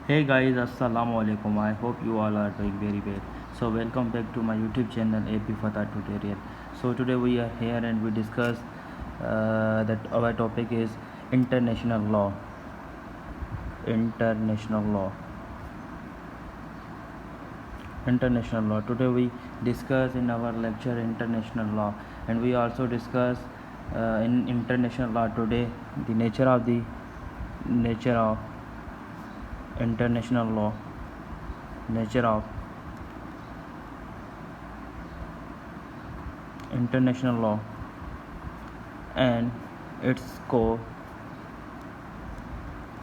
Hey guys, assalamu alaikum. I hope you all are doing very well. So welcome back to my YouTube channel AP Fatah Tutorial. So today we are here and we discuss that our topic is international law. International law. International law. Today we discuss in our lecture international law, and we also discuss in international law today the nature of international law, nature of international law and its scope,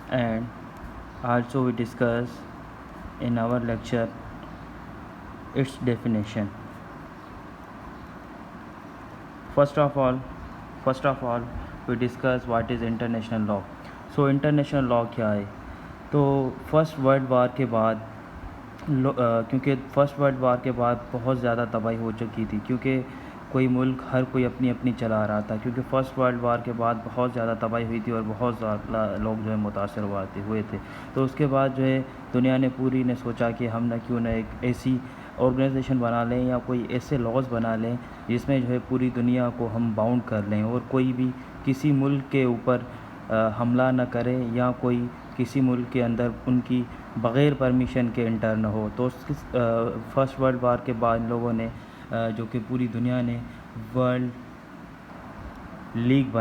and also we discuss in our lecture its definition. First of all we discuss what is international law. So international law क्या है? तो first world war के बाद क्योंकि first world war के बाद बहुत ज़्यादा तबाही हो चुकी थी, क्योंकि कोई मुल्क हर कोई अपनी अपनी चला रहा था, क्योंकि फ़र्स्ट वर्ल्ड वार के बाद बहुत ज़्यादा तबाही हुई थी और बहुत ज़्यादा लोग जो है मुतासर हुए थे। तो उसके बाद जो है दुनिया ने पूरी ने सोचा कि हम ना क्यों ना एक ऐसी ऑर्गेनाइजेशन बना लें या कोई ऐसे लॉज बना लें जिसमें जो है पूरी दुनिया को हम बाउंड कर लें और कोई भी किसी मुल्क के ऊपर हमला न करे या कोई किसी मुल्क के अंदर उनकी बग़ैर परमिशन के इंटर न हो। तो फर्स्ट वर्ल्ड वार के बाद लोगों ने जो कि पूरी दुनिया ने वर्ल्ड लीग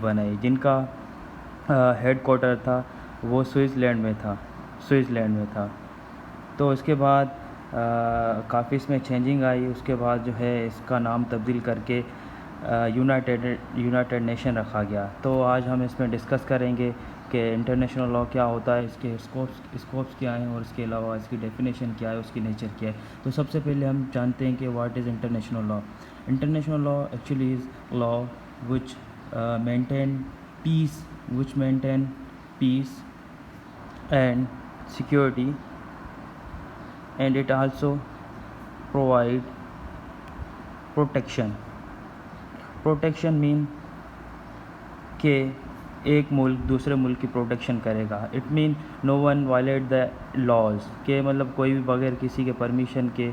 बनाई जिनका हेड क्वार्टर था वो स्विट्ज़रलैंड में था। तो उसके बाद काफ़ी इसमें चेंजिंग आई। उसके बाद जो है इसका नाम तब्दील करके यूनाइटेड नेशन रखा गया। तो आज हम इसमें डिस्कस करेंगे कि इंटरनेशनल लॉ क्या होता है, इसके स्कोप्स क्या हैं और इसके अलावा इसकी डेफिनेशन क्या है, उसकी नेचर क्या है। तो सबसे पहले हम जानते हैं कि what is international law. International law actually is law which maintain peace and security, and it also provide protection mean कि एक मुल्क दूसरे मुल्क की प्रोटेक्शन करेगा। It mean no one violate the laws, के मतलब कोई भी बगैर किसी के परमिशन के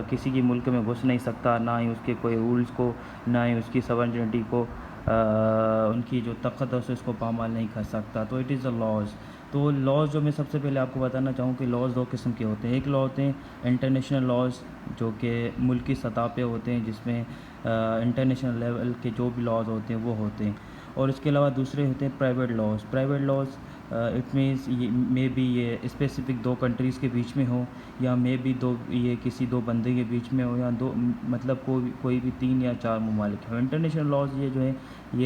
किसी की मुल्क में घुस नहीं सकता, ना ही उसके कोई रूल्स को, ना ही उसकी सॉवरेनिटी को, उनकी जो ताकत है उसको पामाल नहीं कर सकता। तो इट इज़ द लॉज। तो लॉज जो मैं सबसे पहले आपको बताना चाहूँ कि लॉज दो किस्म के होते हैं। एक लॉ होते हैं इंटरनेशनल लॉज जो कि मुल्क की सतह पे होते हैं, जिसमें इंटरनेशनल लेवल के जो भी लॉज होते हैं वो होते हैं। और इसके अलावा दूसरे होते हैं private laws. It means maybe ये स्पेसिफ़िक दो कंट्रीज़ के बीच में हो, या मे बी ये किसी दो बंदे के बीच में हो, या मतलब कोई भी 3 या 4 ममालिक हो। इंटरनेशनल लॉज ये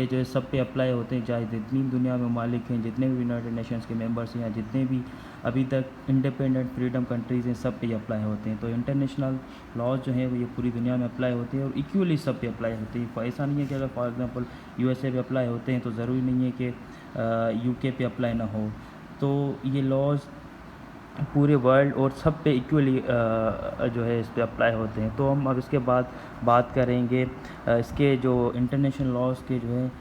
जो है सब पे अप्लाई होते हैं, चाहे जितनी दुनिया में ममालिक हैं, जितने भी यूनाइटेड नेशंस के मेंबर्स हैं, या जितने भी अभी तक इंडिपेंडेंट फ्रीडम कंट्रीज़ हैं, सब पे अप्लाई होते हैं। तो इंटरनेशनल लॉज जो है वो ये पूरी दुनिया में अप्लाई होते हैं और इक्वली सब पे अप्लाई होते हैं। ऐसा नहीं है कि अगर फॉर एग्जांपल यूएसए पे अप्लाई होते हैं तो ज़रूरी नहीं है कि यूके पे अप्लाई ना हो। तो ये लॉज पूरे वर्ल्ड और सब पे इक्वली जो है इस पे अप्लाई होते हैं। तो हम अब इसके बाद बात करेंगे इसके जो इंटरनेशनल लॉज के जो है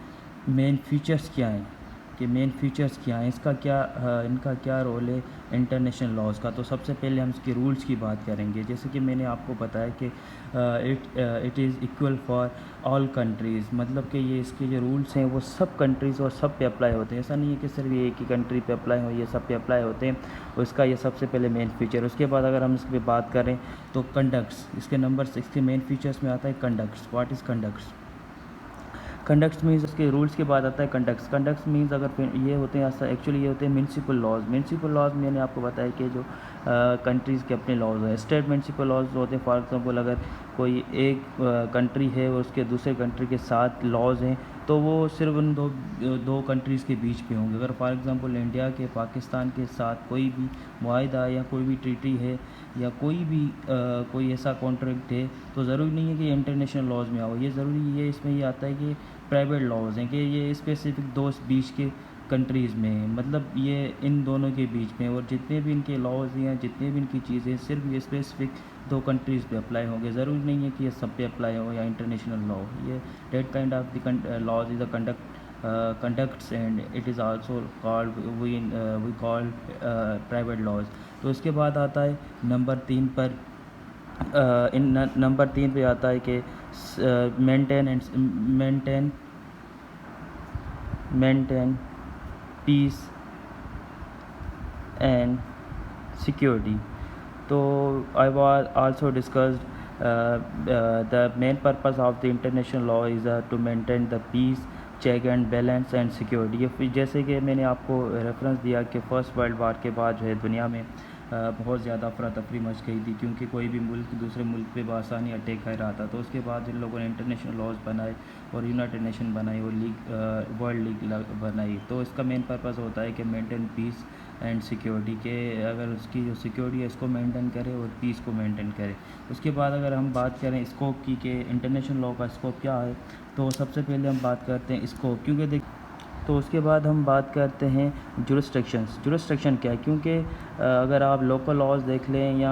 मेन फीचर्स क्या हैं, इनका क्या रोल है इंटरनेशनल लॉज का। तो सबसे पहले हम इसके रूल्स की बात करेंगे। जैसे कि मैंने आपको बताया कि it is equal for all countries, मतलब कि ये इसके जो रूल्स हैं वो सब कंट्रीज़ और सब पे अप्लाई होते हैं। ऐसा नहीं है कि सिर्फ ये एक ही कंट्री पे अप्लाई हो, ये सब पे अप्लाई होते हैं। उसका ये सबसे पहले मेन फीचर। उसके बाद अगर हम इस पर बात करें तो कंडक्ट्स, इसके नंबर 6 के मेन फीचर्स में आता है conducts. What is conducts means उसके रूल्स के बाद आता है कंडक्ट्स मीन्स अगर ये होते हैं एक्चुअली ये होते हैं म्यूनसिपल लॉज। मैंने आपको बताया कि जो कंट्रीज़ के अपने लॉज हैं। स्टेट म्यूनसिपल लॉज होते हैं। फॉर एग्जांपल अगर कोई एक कंट्री है और उसके दूसरे कंट्री के साथ लॉज हैं तो वो सिर्फ उन दो कंट्रीज़ के बीच पे होंगे। अगर फॉर एग्जांपल इंडिया के पाकिस्तान के साथ कोई भी मुआहिदा या कोई भी ट्रीटी है या कोई ऐसा कॉन्ट्रैक्ट है तो ज़रूरी नहीं है कि इंटरनेशनल लॉज में आओ। ये ज़रूरी है, इसमें ये आता है कि प्राइवेट लॉज हैं कि ये स्पेसिफिक दो बीच के कंट्रीज़ में, मतलब ये इन दोनों के बीच में, और जितने भी इनके लॉज हैं, जितने भी इनकी चीज़ें सिर्फ ये स्पेसिफिक दो कंट्रीज़ पे अप्लाई होंगे। ज़रूरी नहीं है कि ये सब पे अप्लाई हो या इंटरनेशनल लॉ। ये that kind of the laws is a conducts, and it is also called we call private laws. तो उसके बाद आता है नंबर 3 पर, नंबर 3 पे आता है कि मेंटेन पीस एंड सिक्योरिटी. तो I was also discussed the main purpose of the international law is to maintain the peace, check and balance and security. ये फिर जैसे कि मैंने आपको रेफरेंस दिया कि फ़र्स्ट वर्ल्ड वार के बाद जो है दुनिया में बहुत ज़्यादा अफरा तफरी मच गई थी, क्योंकि कोई भी मुल्क दूसरे मुल्क पे बआसानी अटैक कर रहा था. तो उसके बाद इन लोगों ने इंटरनेशनल लॉज बनाए और यूनाइटेड नेशन बनाई और वर्ल्ड लीग बनाई. तो इसका मेन पर्पस होता है कि मेंटेन पीस एंड सिक्योरिटी, के अगर उसकी जो सिक्योरिटी है इसको मेंटेन करे और पीस को मेंटेन करे. उसके बाद अगर हम बात करें स्कोप की कि इंटरनेशनल लॉ का स्कोप क्या है, तो सबसे पहले हम बात करते हैं स्कोप, क्योंकि देख तो उसके बाद हम बात करते हैं जुरिस्डिक्शन क्या है, क्योंकि अगर आप लोकल लॉज देख लें या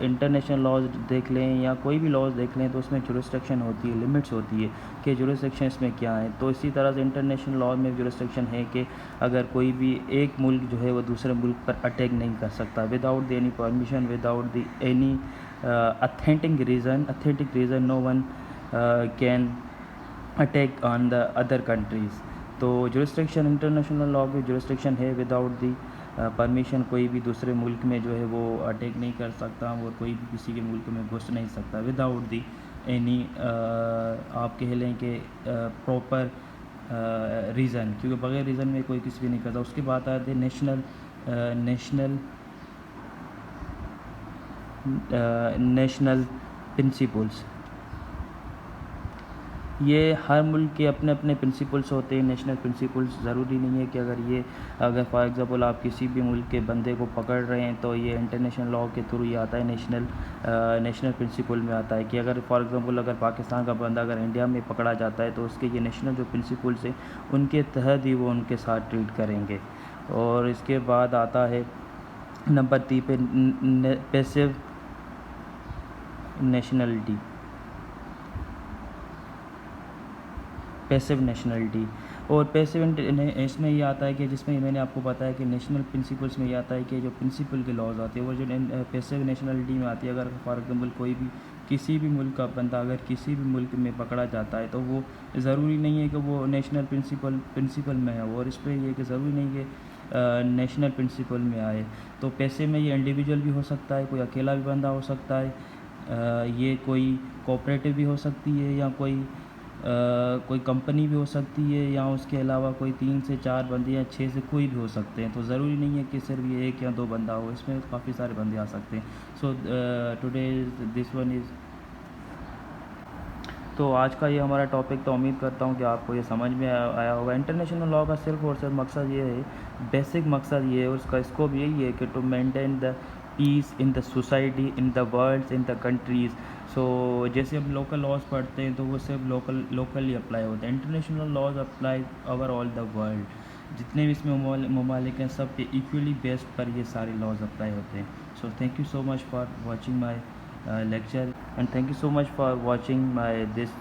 इंटरनेशनल लॉज देख लें या कोई भी लॉज देख लें, तो उसमें जुरिस्डिक्शन होती है, लिमिट्स होती है कि जुरिस्डिक्शन इसमें क्या है. तो इसी तरह से इंटरनेशनल लॉ में जुरिस्डिक्शन है कि अगर कोई भी एक मुल्क जो है वो दूसरे मुल्क पर अटैक नहीं कर सकता without the any permission, without the any authentic reason no one can attack on the other countries. तो जुरिस्डिक्शन इंटरनेशनल लॉ में जुरिस्डिक्शन है विदाउट दी परमिशन, कोई भी दूसरे मुल्क में जो है वो अटैक नहीं कर सकता और कोई भी किसी के मुल्क में घुस नहीं सकता विदाउट दी एनी आप कह लें कि प्रॉपर रीज़न, क्योंकि बगैर रीज़न में कोई किसी भी नहीं करता. उसके बाद आते हैं नेशनल प्रिंसिपल्स. ये हर मुल्क के अपने अपने प्रिंसिपल्स होते हैं. नेशनल प्रिंसिपल्स ज़रूरी नहीं है कि अगर फॉर एग्ज़ाम्पल आप किसी भी मुल्क के बंदे को पकड़ रहे हैं तो ये इंटरनेशनल लॉ के थ्रू ये आता है, नेशनल प्रिंसिपल में आता है कि अगर फॉर एग्ज़ाम्पल अगर पाकिस्तान का बंदा अगर इंडिया में पकड़ा जाता है तो उसके ये नेशनल जो प्रिंसिपल्स हैं उनके तहत ही वो उनके साथ ट्रीट करेंगे. और इसके बाद आता है नंबर 3 पे पैसिव नेशनलिटी. और पैसिव इसमें ये आता है कि जिसमें मैंने आपको बताया कि नेशनल प्रिंसिपल्स में ये आता है कि जो प्रिंसिपल के लॉज आते हैं वो जो पैसिव नेशनलिटी में आती है. अगर फॉर एग्जांपल कोई भी किसी भी मुल्क का बंदा अगर किसी भी मुल्क में पकड़ा जाता है तो वो ज़रूरी नहीं है कि वो नेशनल प्रिंसिपल में है, और इस पर ये कि ज़रूरी नहीं कि नेशनल प्रिंसिपल में आए. तो पैसे में ये इंडिविजुअल भी हो सकता है, कोई अकेला भी बंदा हो सकता है, ये कोई कोऑपरेटिव भी हो सकती है या कोई कंपनी भी हो सकती है, या उसके अलावा कोई 3 से 4 बंदे या 6 से कोई भी हो सकते हैं. तो ज़रूरी नहीं है कि सिर्फ ये 1 या 2 बंदा हो, इसमें काफ़ी सारे बंदे आ सकते हैं. So today this one is. तो आज का ये हमारा टॉपिक, तो उम्मीद करता हूँ कि आपको ये समझ में आया होगा. इंटरनेशनल लॉ का सिर्फ और सिर्फ मकसद ये है, बेसिक मकसद ये है, उसका स्कोप यही है कि to maintain the peace in the society, in the world, in the countries. So जैसे हम लोकल लॉज पढ़ते हैं तो वो सिर्फ लोकली अप्लाई होते हैं. International laws apply over all the world. जितने भी इसमें ममालिक हैं सब पे इक्वली बेस्ड पर ये सारे लॉज अप्लाई होते हैं. So thank you so much for watching my lecture, and thank you so much for watching my this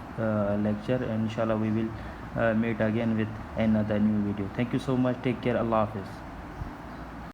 lecture, and inshallah we will meet again with another new video. Thank you so much. Take care. Allah Hafiz.